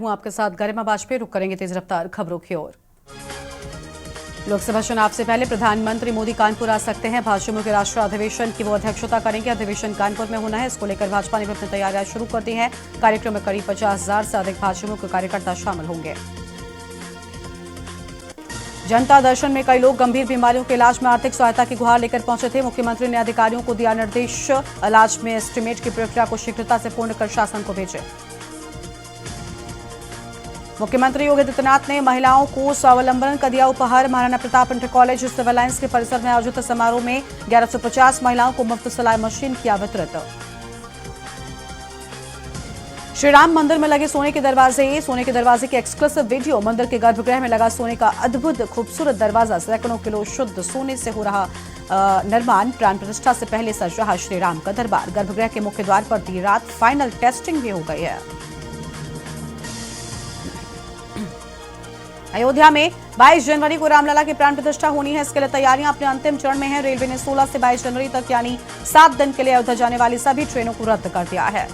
हूं आपके साथ गरिमा वाजपेयी। रुक करेंगे तेज रफ्तार खबरों की ओर। लोकसभा चुनाव से पहले प्रधानमंत्री मोदी कानपुर आ सकते हैं। भाजपा के राष्ट्रीय अधिवेशन की वो अध्यक्षता करेंगे। अधिवेशन कानपुर में होना है, इसको लेकर भाजपा ने भी अपनी तैयारियां शुरू कर दी हैं। कार्यक्रम में करीब 50,000 से अधिक भाजपा के कार्यकर्ता शामिल होंगे। जनता दर्शन में कई लोग गंभीर बीमारियों के इलाज में आर्थिक सहायता की गुहार लेकर पहुंचे थे। मुख्यमंत्री ने अधिकारियों को दिया निर्देश, इलाज में एस्टीमेट की प्रक्रिया को शीघ्रता से पूर्ण कर शासन को भेजे। मुख्यमंत्री योगी आदित्यनाथ ने महिलाओं को स्वावलंबन का दिया उपहार। Maharana Pratap inter college Civil Lines के परिसर में आयोजित समारोह में 1150 महिलाओं को मुफ्त सिलाई मशीन किया वितरित। श्री राम मंदिर में लगे सोने के दरवाजे की एक्सक्लूसिव वीडियो। मंदिर के गर्भगृह में लगा सोने का अद्भुत खूबसूरत दरवाजा, सैकड़ों किलो शुद्ध सोने से हो रहा निर्माण। प्राण प्रतिष्ठा से पहले सज रहा श्री राम का दरबार। गर्भगृह के मुख्य द्वार पर देर रात फाइनल टेस्टिंग भी हो गई है। अयोध्या में 22 जनवरी को रामलला की प्राण प्रतिष्ठा होनी है। इसके लिए तैयारियां अपने अंतिम चरण में हैं। रेलवे ने 16 से 22 जनवरी तक यानी 7 दिन के लिए अयोध्या जाने वाली सभी ट्रेनों को रद्द कर दिया है।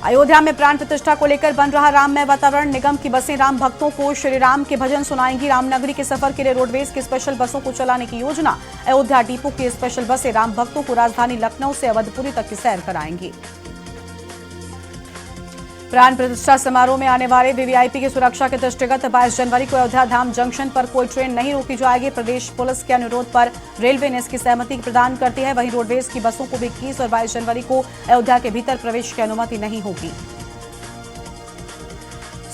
अयोध्या में प्राण प्रतिष्ठा को लेकर बन रहा राममय वातावरण। निगम की बसें राम भक्तों को श्री राम के भजन सुनाएंगी। रामनगरी के सफर के लिए रोडवेज की स्पेशल बसों को चलाने की योजना। अयोध्या डिपो की स्पेशल बसें राम भक्तों को राजधानी लखनऊ से अवधपुरी तक की सैर कराएंगी। प्राण प्रतिष्ठा समारोह में आने वाले वीवीआईपी की सुरक्षा के दृष्टिगत 22 जनवरी को अयोध्या धाम जंक्शन पर कोई ट्रेन नहीं रोकी जाएगी। प्रदेश पुलिस के अनुरोध पर रेलवे ने इसकी सहमति प्रदान कर दी है। वहीं रोडवेज की बसों को भी 21 और 22 जनवरी को अयोध्या के भीतर प्रवेश की अनुमति नहीं होगी।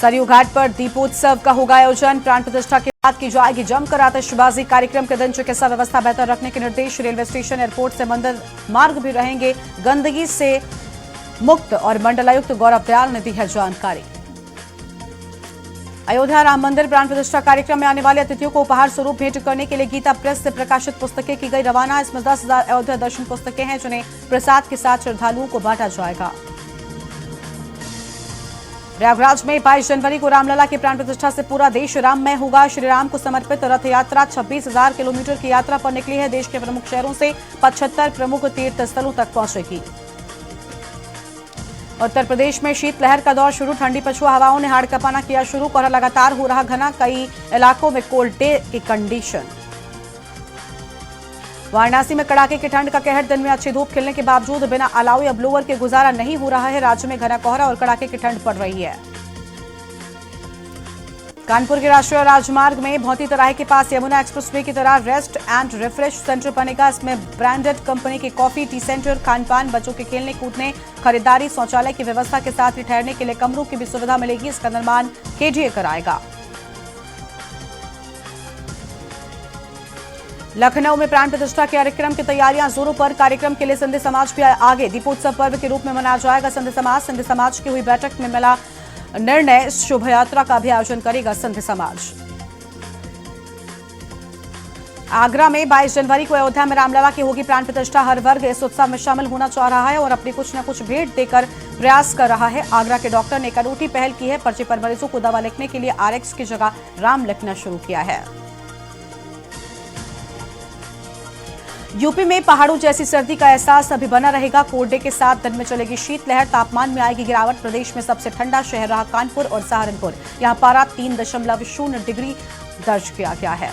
सरयू घाट पर दीपोत्सव का होगा आयोजन। प्राण प्रतिष्ठा के बाद की जाएगी जमकर आतिशबाजी। कार्यक्रम के दिन चिकित्सा व्यवस्था बेहतर रखने के निर्देश। रेलवे स्टेशन, एयरपोर्ट से मंदिर मार्ग भी रहेंगे गंदगी से मुक्त। और मंडलायुक्त गौरव दयाल ने दी है जानकारी। अयोध्या राम मंदिर प्राण प्रतिष्ठा कार्यक्रम में आने वाले अतिथियों को उपहार स्वरूप भेंट करने के लिए गीता प्रेस से प्रकाशित पुस्तकें की गई रवाना। इसमें 10,000 अयोध्या दर्शन पुस्तकें हैं, जिन्हें प्रसाद के साथ श्रद्धालुओं को बांटा जाएगा। प्रयागराज में 22 जनवरी को रामलला की प्राण प्रतिष्ठा से पूरा देश राममय होगा। श्री राम को समर्पित रथ यात्रा 26,000 किलोमीटर की यात्रा पर निकली है। देश के प्रमुख शहरों से 75 प्रमुख तीर्थ स्थलों तक पहुंचेगी। उत्तर प्रदेश में शीतलहर का दौर शुरू। ठंडी पछुआ हवाओं ने हाड़ कंपाना किया शुरू। कोहरा लगातार हो रहा घना, कई इलाकों में कोल्ड डे की कंडीशन। वाराणसी में कड़ाके की ठंड का कहर। दिन में अच्छी धूप खिलने के बावजूद बिना अलाव या ब्लोअर के गुजारा नहीं हो रहा है। राज्य में घना कोहरा और कड़ाके की ठंड पड़ रही है। कानपुर के राष्ट्रीय राजमार्ग में भौती तराहे के पास यमुना एक्सप्रेसवे की तरह रेस्ट एंड रिफ्रेश सेंटर बनेगा। इसमें ब्रांडेड कंपनी के कॉफी, टी सेंटर, खानपान, बच्चों के खेलने कूदने, खरीदारी, शौचालय की व्यवस्था के साथ ही ठहरने के लिए कमरों की भी सुविधा मिलेगी। इसका निर्माण केडीए कराएगा। लखनऊ में प्राण प्रतिष्ठा के कार्यक्रम की तैयारियां जोरों पर। कार्यक्रम के लिए सिंधी समाज भी आगे। दीपोत्सव पर्व के रूप में मनाया जाएगा सिंधी समाज की हुई बैठक में मिला निर्णय। शोभा यात्रा का भी आयोजन करेगा सिंधी समाज। आगरा में 22 जनवरी को अयोध्या में रामलला की होगी प्राण प्रतिष्ठा। हर वर्ग इस उत्सव में शामिल होना चाह रहा है और अपनी कुछ न कुछ भेंट देकर प्रयास कर रहा है। आगरा के डॉक्टर ने एक अनूठी पहल की है। पर्चे पर मरीजों को दवा लिखने के लिए आरएक्स की जगह राम लिखना शुरू किया है। यूपी में पहाड़ों जैसी सर्दी का एहसास अभी बना रहेगा। कोल्ड डे के 7 दिन में चलेगी शीतलहर। तापमान में आएगी गिरावट। प्रदेश में सबसे ठंडा शहर रहा कानपुर और सहारनपुर। यहां पारा 3.0 डिग्री दर्ज किया गया है।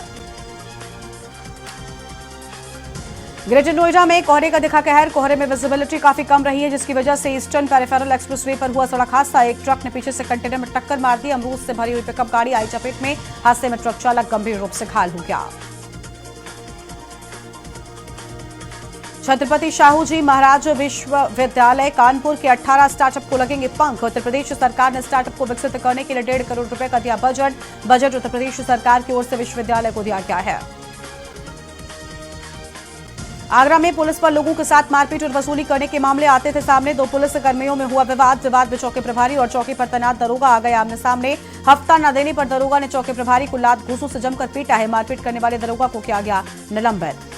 ग्रेटर नोएडा में कोहरे का दिखा कहर। कोहरे में विजिबिलिटी काफी कम रही है, जिसकी वजह से ईस्टर्न पेरिफेरल एक्सप्रेसवे पर हुआ सड़क हादसा। एक ट्रक ने पीछे से कंटेनर में टक्कर मार दी। अमरूद से भरी हुई पिकअप गाड़ी आई चपेट में। हादसे में ट्रक चालक गंभीर रूप से घायल हो गया। छत्रपति शाहू जी महाराज विश्वविद्यालय कानपुर के 18 स्टार्टअप को लगेंगे पंख। उत्तर प्रदेश सरकार ने स्टार्टअप को विकसित करने के लिए 1.5 करोड़ रुपए का दिया बजट उत्तर प्रदेश सरकार की ओर से विश्वविद्यालय को दिया गया है। आगरा में पुलिस पर लोगों के साथ मारपीट और वसूली करने के मामले आते थे सामने। 2 पुलिस कर्मियों में हुआ विवाद में चौकी प्रभारी और चौकी पर तैनात दरोगा आ गए आमने सामने। हफ्ता न देने पर दरोगा ने चौकी प्रभारी को लात घूंसों से जमकर पीटा है। मारपीट करने वाले दरोगा को किया गया निलंबित।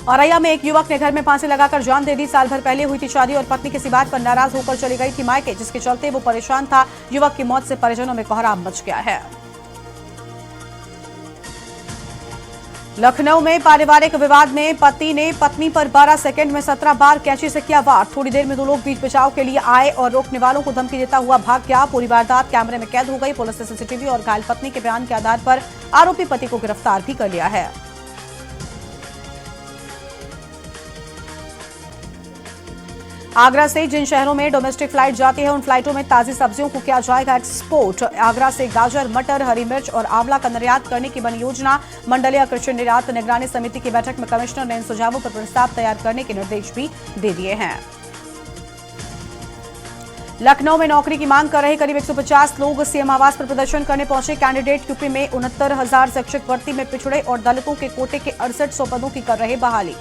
औरैया में एक युवक ने घर में फांसी लगाकर जान दे दी। साल भर पहले हुई थी शादी और पत्नी किसी बात पर नाराज होकर चली गई थी मायके, जिसके चलते वो परेशान था। युवक की मौत से परिजनों में कोहराम मच गया है। लखनऊ में पारिवारिक विवाद में पति ने पत्नी पर 12 सेकंड में 17 बार कैंची से किया वार। थोड़ी देर में दो लोग बीच बचाव के लिए आए और रोकने वालों को धमकी देता हुआ भाग गया। पूरी वारदात कैमरे में कैद हो गई। पुलिस ने सीसीटीवी और घायल पत्नी के बयान के आधार पर आरोपी पति को गिरफ्तार भी कर लिया है। आगरा से जिन शहरों में डोमेस्टिक फ्लाइट जाती है उन फ्लाइटों में ताजी सब्जियों को किया जाएगा एक्सपोर्ट। आगरा से गाजर, मटर, हरी मिर्च और आंवला का निर्यात करने की बनी योजना। मंडलीय कृषि निर्यात निगरानी समिति की बैठक में कमिश्नर ने इन सुझावों पर प्रस्ताव तैयार करने के निर्देश भी दे दिए हैं। लखनऊ में नौकरी की मांग कर रहे करीब 150 लोग सीएम आवास पर प्रदर्शन करने पहुंचे। कैंडिडेट यूपी में 69,000 शिक्षक भर्ती में पिछड़े और दलितों के कोटे के 6800 पदों की कर रहे बहाली।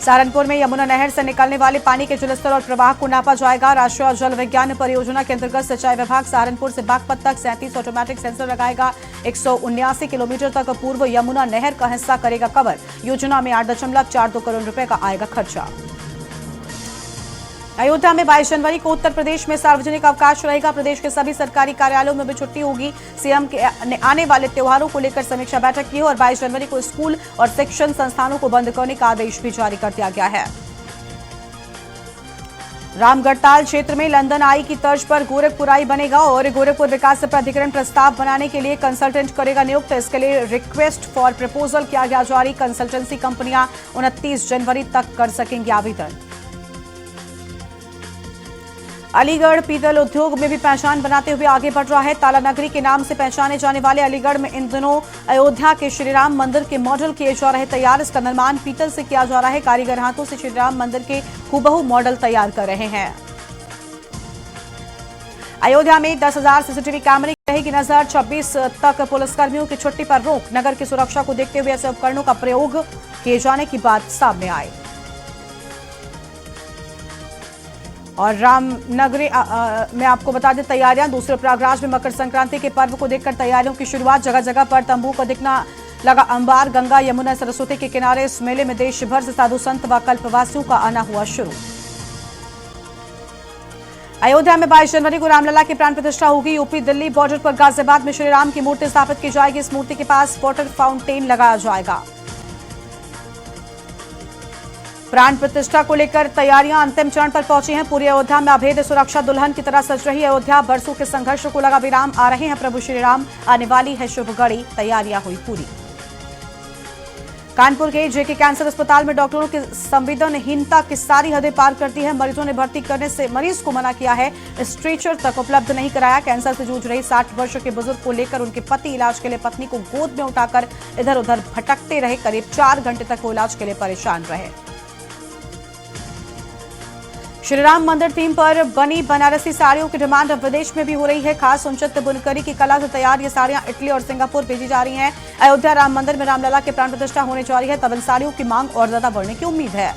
सहारनपुर में यमुना नहर से निकलने वाले पानी के जलस्तर और प्रवाह को नापा जाएगा। राष्ट्रीय जल विज्ञान परियोजना के अंतर्गत सिंचाई विभाग सहारनपुर से बागपत तक 37 ऑटोमेटिक सेंसर लगाएगा। 179 किलोमीटर तक पूर्व यमुना नहर का हिस्सा करेगा कवर। योजना में 8.42 करोड़ रुपए का आएगा खर्चा। अयोध्या में 22 जनवरी को उत्तर प्रदेश में सार्वजनिक अवकाश रहेगा। प्रदेश के सभी सरकारी कार्यालयों में भी छुट्टी होगी। सीएम ने आने वाले त्योहारों को लेकर समीक्षा बैठक की और 22 जनवरी को स्कूल और शिक्षण संस्थानों को बंद करने का आदेश भी जारी कर दिया गया है। रामगढ़ताल क्षेत्र में लंदन आई की तर्ज पर गोरखपुर आई बनेगा और गोरखपुर विकास प्राधिकरण प्रस्ताव बनाने के लिए कंसल्टेंट करेगा नियुक्त। इसके लिए रिक्वेस्ट फॉर प्रपोजल किया गया जारी। कंसल्टेंसी कंपनियां 29 जनवरी तक कर सकेंगी आवेदन। अलीगढ़ पीतल उद्योग में भी पहचान बनाते हुए आगे बढ़ रहा है। ताला नगरी के नाम से पहचाने जाने वाले अलीगढ़ में इन दिनों अयोध्या के श्रीराम मंदिर के मॉडल किए जा रहे तैयार। इसका निर्माण पीतल से किया जा रहा है। कारीगर हाथों से श्रीराम मंदिर के हूबहू मॉडल तैयार कर रहे हैं। अयोध्या में 10,000 सीसीटीवी कैमरे की रहेगी नजर। 26 तक पुलिसकर्मियों की छुट्टी पर रोक। नगर की सुरक्षा को देखते हुए ऐसे उपकरणों का प्रयोग किए जाने की बात सामने आई। और रामनगरी में आपको बता दें तैयारियां। दूसरे प्रयागराज में मकर संक्रांति के पर्व को देखकर तैयारियों की शुरुआत। जगह जगह पर तंबू को दिखना लगा अंबार। गंगा, यमुना, सरस्वती के किनारे इस मेले में देश भर से साधु संत व कल्पवासियों का आना हुआ शुरू। अयोध्या में 22 जनवरी को रामलला की प्राण प्रतिष्ठा होगी। यूपी दिल्ली बॉर्डर पर गाजियाबाद में श्रीराम की मूर्ति स्थापित की जाएगी। इस मूर्ति के पास वाटर फाउंटेन लगाया जाएगा। प्राण प्रतिष्ठा को लेकर तैयारियां अंतिम चरण पर पहुंची हैं। पूरी अयोध्या में अभेद सुरक्षा दुल्हन की तरह सज रही अयोध्या। बरसों के संघर्ष को लगा विराम। आ रहे हैं प्रभु श्री राम। आने वाली है शुभ घड़ी। तैयारियां हुई पूरी। कानपुर के जेके कैंसर अस्पताल में डॉक्टरों की संवेदनहीनता की सारी हदें पार करती है। मरीजों ने भर्ती करने से मरीज को मना किया है। स्ट्रेचर तक उपलब्ध नहीं कराया। कैंसर से जूझ रही 60 वर्ष के बुजुर्ग को लेकर उनके पति इलाज के लिए पत्नी को गोद में उठाकर इधर उधर भटकते रहे। करीब 4 घंटे तक वो इलाज के लिए परेशान रहे। श्रीराम मंदिर थीम पर बनी बनारसी साड़ियों की डिमांड अब विदेश में भी हो रही है। खास उनचत बुनकरी की कला से तैयार ये साड़ियां इटली और सिंगापुर भेजी जा रही हैं। अयोध्या राम मंदिर में रामलला के प्राण प्रतिष्ठा होने जा रही है, तब इन साड़ियों की मांग और ज्यादा बढ़ने की उम्मीद है।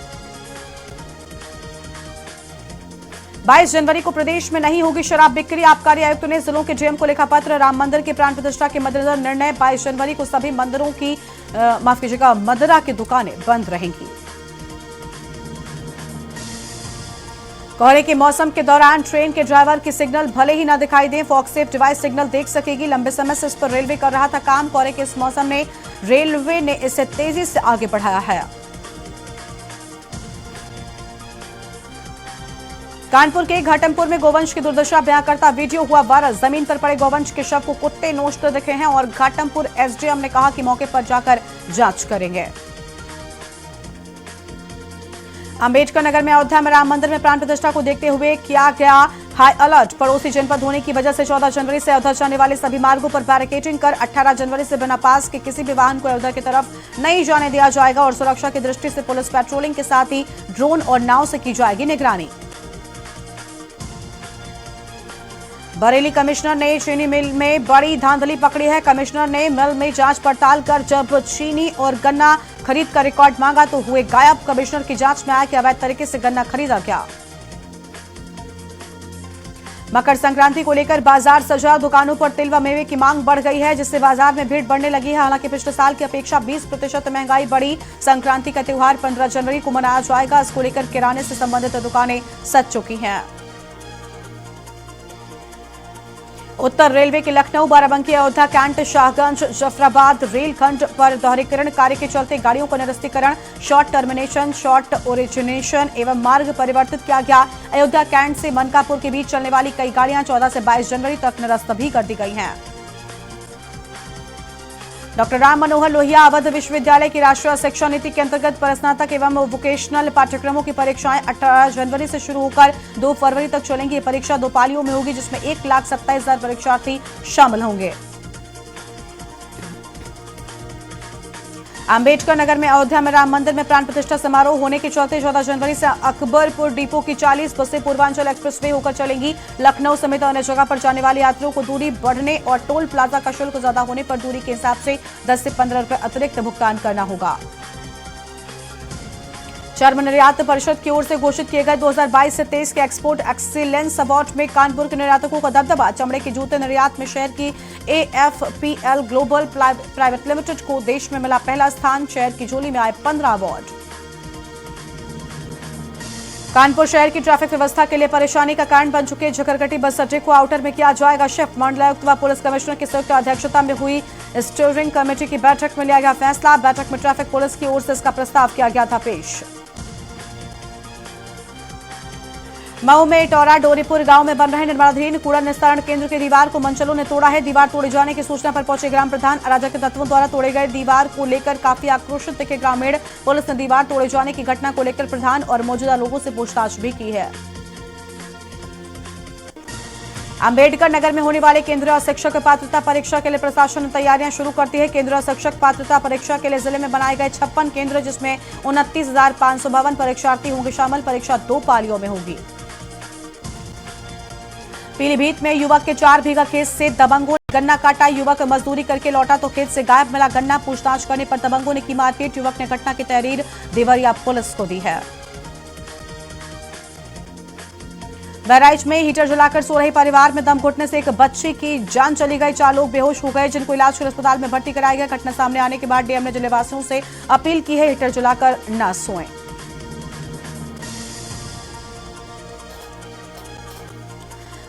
22 जनवरी को प्रदेश में नहीं होगी शराब बिक्री। आबकारी आयुक्त ने जिलों के डीएम को लिखा पत्र। राम मंदिर के प्राण प्रतिष्ठा के मद्देनजर निर्णय। 22 जनवरी को सभी मंदिरों की मदिरा की दुकानें बंद रहेंगी। कोहरे के मौसम के दौरान ट्रेन के ड्राइवर की सिग्नल भले ही न दिखाई दे, फॉक्सेफ डिवाइस सिग्नल देख सकेगी। लंबे समय से इस पर रेलवे कर रहा था काम। कोहरे के इस मौसम में रेलवे ने इसे तेजी से आगे बढ़ाया है। कानपुर के घाटमपुर में गोवंश की दुर्दशा बयां करता वीडियो हुआ वायरल। जमीन पर पड़े गोवंश के शव को कुत्ते नोचते दिखे हैं और घाटमपुर एसडीएम ने कहा कि मौके पर जाकर जांच करेंगे। अंबेडकर नगर में अयोध्या में राम मंदिर में प्राण प्रतिष्ठा को देखते हुए किया गया हाई अलर्ट। पड़ोसी जनपद होने की वजह से 14 जनवरी से अयोध्या जाने वाले सभी मार्गों पर बैरिकेडिंग कर 18 जनवरी से बिना पास के किसी भी वाहन को अयोध्या की तरफ नहीं जाने दिया जाएगा और सुरक्षा की दृष्टि से पुलिस पेट्रोलिंग के साथ ही ड्रोन और नाव से की जाएगी निगरानी। बरेली कमिश्नर ने चीनी मिल में बड़ी धांधली पकड़ी है। कमिश्नर ने मिल में जांच पड़ताल कर जब चीनी और गन्ना खरीद का रिकॉर्ड मांगा तो हुए गायब। कमिश्नर की जांच में आया कि अवैध तरीके से गन्ना खरीदा गया। मकर संक्रांति को लेकर बाजार सजा। दुकानों पर तिल व मेवे की मांग बढ़ गई है, जिससे बाजार में भीड़ बढ़ने लगी है। हालांकि पिछले साल की अपेक्षा 20% महंगाई बढ़ी। संक्रांति का त्योहार 15 जनवरी को मनाया जाएगा। इसको लेकर किराने से संबंधित दुकानें सज चुकी हैं। उत्तर रेलवे के लखनऊ, बाराबंकी, अयोध्या कैंट, शाहगंज, जफराबाद रेलखंड पर दोहरीकरण कार्य के चलते गाड़ियों का निरस्तीकरण, शॉर्ट टर्मिनेशन, शॉर्ट ओरिजिनेशन एवं मार्ग परिवर्तित किया गया। अयोध्या कैंट से मनकापुर के बीच चलने वाली कई गाड़ियां 14 से 22 जनवरी तक निरस्त भी कर दी गई हैं। डॉक्टर राम मनोहर लोहिया अवध विश्वविद्यालय की राष्ट्रीय शिक्षा नीति के अंतर्गत स्नातक एवं वोकेशनल पाठ्यक्रमों की परीक्षाएं 18 जनवरी से शुरू होकर 2 फरवरी तक चलेंगी। ये परीक्षा 2 पालियों में होगी, जिसमें 1,27,000 परीक्षार्थी शामिल होंगे। अंबेडकर नगर में अयोध्या में राम मंदिर में प्राण प्रतिष्ठा समारोह होने के चलते 14 जनवरी से अकबरपुर डिपो की 40 बसें पूर्वांचल एक्सप्रेसवे होकर चलेंगी। लखनऊ समेत अन्य जगह पर जाने वाले यात्रियों को दूरी बढ़ने और टोल प्लाजा का शुल्क ज्यादा होने पर दूरी के हिसाब से 10 से 15 रुपए अतिरिक्त भुगतान करना होगा। चर्म निर्यात परिषद की ओर से घोषित किए गए 2022 से 23 के एक्सपोर्ट एक्सीलेंस अवार्ड में कानपुर के निर्यातकों का दबदबा। चमड़े के जूते निर्यात में शहर की AFPL ग्लोबल प्राइवेट लिमिटेड को देश में मिला पहला स्थान। शहर की झोली में आए 15 अवार्ड। कानपुर शहर की ट्रैफिक व्यवस्था के लिए परेशानी का कारण बन चुके झकरगटी बस अड्डे को आउटर में किया जाएगा शिफ्ट। मंडलायुक्त व पुलिस कमिश्नर की संयुक्त अध्यक्षता में हुई स्टीयरिंग कमेटी की बैठक में लिया गया फैसला। बैठक में ट्रैफिक पुलिस की ओर से इसका प्रस्ताव किया गया था पेश। मऊ में टोरा डोरीपुर गांव में बन रहे निर्माणाधीन कूड़ा निस्तारण केंद्र की दीवार को मनचलों ने तोड़ा है। दीवार तोड़े जाने की सूचना पर पहुंचे ग्राम प्रधान। अराजक तत्वों द्वारा तोड़े गए दीवार को लेकर काफी आक्रोशित दिखे ग्रामीण। पुलिस ने दीवार तोड़े जाने की घटना को लेकर प्रधान और मौजूदा लोगों से पूछताछ भी की है। अंबेडकर नगर में होने वाले केंद्रीय शिक्षक पात्रता परीक्षा के लिए प्रशासन ने तैयारियां शुरू कर दी है। केंद्रीय शिक्षक पात्रता परीक्षा के लिए जिले में बनाए गए 56 केंद्र, जिसमें 29,552 परीक्षार्थी होंगे शामिल। परीक्षा 2 पालियों में होगी। पीलीभीत में युवक के 4 बीघा खेत से दबंगों ने गन्ना काटा। युवक मजदूरी करके लौटा तो खेत से गायब मिला गन्ना। पूछताछ करने पर दबंगों ने की मारपीट। युवक ने घटना की तहरीर देवरिया पुलिस को दी है। बहराइच में हीटर जलाकर सो रहे परिवार में दम घुटने से एक बच्ची की जान चली गई। 4 लोग बेहोश हो गए, जिनको इलाज के लिए अस्पताल में भर्ती कराया गया। घटना सामने आने के बाद डीएम ने जिलेवासियों से अपील की है हीटर जलाकर न सोएं।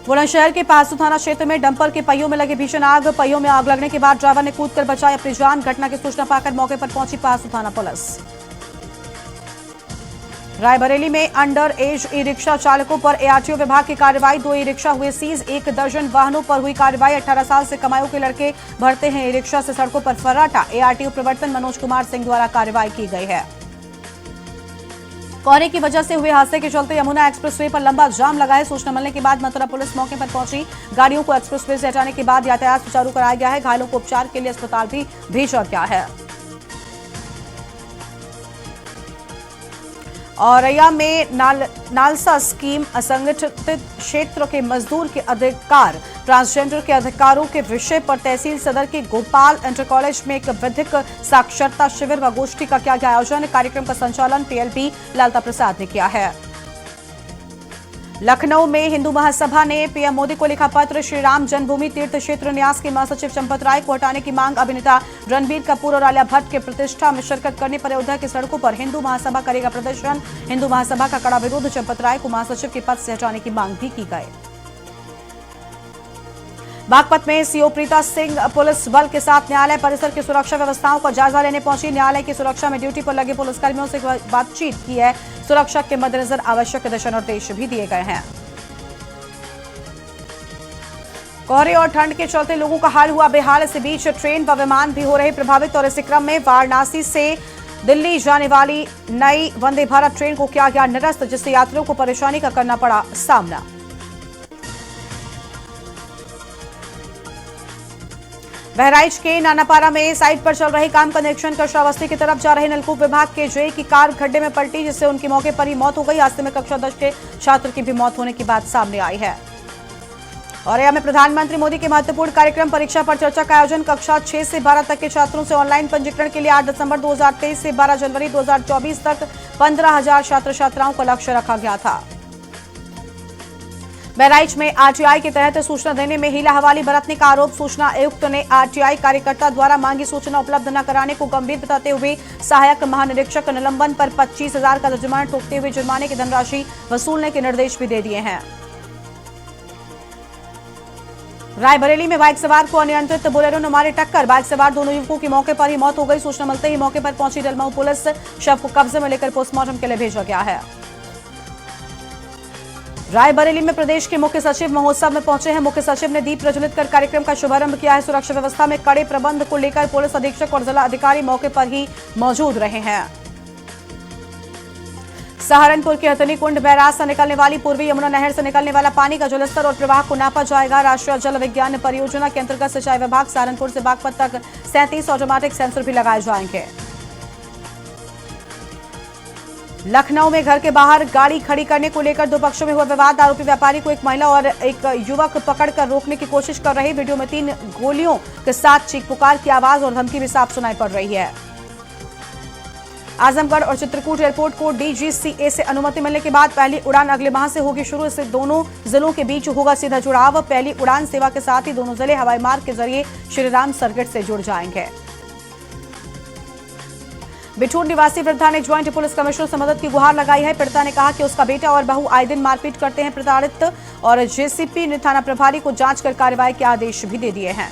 बुलंदशहर के पासू थाना क्षेत्र में डंपर के पहियों में लगी भीषण आग। पहियों में आग लगने के बाद ड्राइवर ने कूदकर बचाई अपनी जान। घटना की सूचना पाकर मौके पर पहुंची पासू थाना पुलिस। रायबरेली में अंडर एज ई रिक्शा चालकों पर एआरटीओ विभाग की कार्रवाई। 2 ई रिक्शा हुए सीज। 1 दर्जन वाहनों पर हुई कार्रवाई। 18 साल से कमायों के लड़के भरते हैं ई रिक्शा से सड़कों पर फर्राटा। एआरटीओ प्रवर्तन मनोज कुमार सिंह द्वारा कार्रवाई की गई है। कोहरे की वजह से हुए हादसे के चलते यमुना एक्सप्रेसवे पर लंबा जाम लगा है। सूचना मिलने के बाद मथुरा पुलिस मौके पर पहुंची। गाड़ियों को एक्सप्रेसवे से हटाने के बाद यातायात सुचारू कराया गया है। घायलों को उपचार के लिए अस्पताल भी भेजा गया है। औरैया में नालसा स्कीम असंगठित क्षेत्र के मजदूर के अधिकार, ट्रांसजेंडर के अधिकारों के विषय पर तहसील सदर के गोपाल इंटर कॉलेज में एक विधिक साक्षरता शिविर व गोष्ठी का किया गया आयोजन। कार्यक्रम का संचालन पीएलपी लालता प्रसाद ने किया है। लखनऊ में हिंदू महासभा ने पीएम मोदी को लिखा पत्र। श्री राम जन्मभूमि तीर्थ क्षेत्र न्यास के महासचिव चंपत राय को हटाने की मांग। अभिनेता रणबीर कपूर और आलिया भट्ट के प्रतिष्ठा में शिरकत करने पर अयोध्या की सड़कों पर हिंदू महासभा करेगा प्रदर्शन। हिंदू महासभा का कड़ा विरोध। चंपत राय को महासचिव के पद से हटाने की मांग भी की गई। बागपत में सीओ प्रीता सिंह पुलिस बल के साथ न्यायालय परिसर की सुरक्षा व्यवस्थाओं का जायजा लेने पहुंची। न्यायालय की सुरक्षा में ड्यूटी पर लगे पुलिसकर्मियों से बातचीत की है। सुरक्षा के मद्देनजर आवश्यक दिशा निर्देश भी दिए गए हैं। कोहरे और ठंड के चलते लोगों का हाल हुआ बेहाल। इस बीच ट्रेन व विमान भी हो रहे प्रभावित और इसी क्रम में वाराणसी से दिल्ली जाने वाली नई वंदे भारत ट्रेन को किया गया निरस्त, जिससे यात्रियों को परेशानी का करना पड़ा सामना। बहराइच के नानापारा में साइट पर चल रहे काम का निरीक्षण कर श्रावस्ती की तरफ जा रहे नलकूप विभाग के जेई की कार खड्डे में पलटी, जिससे उनकी मौके पर ही मौत हो गई। हादसे में कक्षा 10 के छात्र की भी मौत होने की बात सामने आई है। औरैया में प्रधानमंत्री मोदी के महत्वपूर्ण कार्यक्रम परीक्षा पर चर्चा का आयोजन। कक्षा 6 से 12 तक के छात्रों से ऑनलाइन पंजीकरण के लिए 8 दिसंबर 2023 से 12 जनवरी 2024 तक 15,000 छात्र छात्राओं का लक्ष्य रखा गया था। बहराइच में आरटीआई के तहत सूचना देने में हीला हवाली बरतने का आरोप। सूचना आयुक्त ने आरटीआई कार्यकर्ता द्वारा मांगी सूचना उपलब्ध न कराने को गंभीर बताते हुए सहायक महानिरीक्षक निलंबन पर 25,000 का जुर्माना ठोकते हुए जुर्माने की धनराशि वसूलने के निर्देश भी दे दिए हैं। रायबरेली में बाइक सवार को अनियंत्रित बोलेरो ने मारी टक्कर। बाइक सवार दोनों युवकों की मौके पर ही मौत हो गई। सूचना मिलते ही मौके पर पहुंची डलमऊ पुलिस। शव को कब्जे में लेकर पोस्टमार्टम के लिए भेजा गया है। रायबरेली में प्रदेश के मुख्य सचिव महोत्सव में पहुंचे हैं। मुख्य सचिव ने दीप प्रज्वलित कर कार्यक्रम का शुभारंभ किया है। सुरक्षा व्यवस्था में कड़े प्रबंध को लेकर पुलिस अधीक्षक और जिला अधिकारी मौके पर ही मौजूद रहे हैं। सहारनपुर के हथनी कुंड बैराज से निकलने वाली पूर्वी यमुना नहर से निकलने वाला पानी का जलस्तर और प्रवाह को नापा जाएगा। राष्ट्रीय जल विज्ञान परियोजना के अंतर्गत सिंचाई विभाग सहारनपुर से बागपत तक 37 ऑटोमेटिक सेंसर भी लगाए जाएंगे। लखनऊ में घर के बाहर गाड़ी खड़ी करने को लेकर दो पक्षों में हुआ विवाद। आरोपी व्यापारी को एक महिला और एक युवक पकड़कर रोकने की कोशिश कर रहे। वीडियो में 3 गोलियों के साथ चीख पुकार की आवाज और धमकी भी साफ सुनाई पड़ रही है। आजमगढ़ और चित्रकूट एयरपोर्ट को डीजीसीए से अनुमति मिलने के बाद पहली उड़ान अगले माह से होगी शुरू। इससे दोनों जिलों के बीच होगा सीधा जुड़ाव। पहली उड़ान सेवा के साथ ही दोनों जिले हवाई मार्ग के जरिए श्रीराम सर्किट से जुड़ जाएंगे। बिठूर निवासी वृद्धा ने ज्वाइंट पुलिस कमिश्नर से मदद की गुहार लगाई है। पीड़िता ने कहा कि उसका बेटा और बहू आए दिन मारपीट करते हैं। प्रताड़ित और जेसीपी ने थाना प्रभारी को जांच कर कार्रवाई के आदेश भी दे दिए हैं।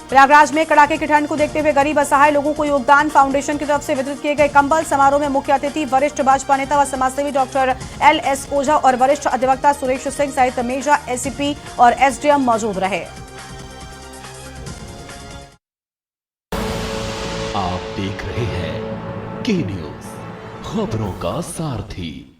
प्रयागराज में कड़ाके की ठंड को देखते हुए गरीब असहाय लोगों को योगदान फाउंडेशन की तरफ से वितरित किए गए कंबल। समारोह में मुख्य अतिथि वरिष्ठ भाजपा नेता व समाजसेवी डॉक्टर LS ओझा और वरिष्ठ अधिवक्ता सुरेश सिंह सहित मेजा एसीपी और एसडीएम मौजूद रहे। आप देख रहे हैं के न्यूज, खबरों का सारथी।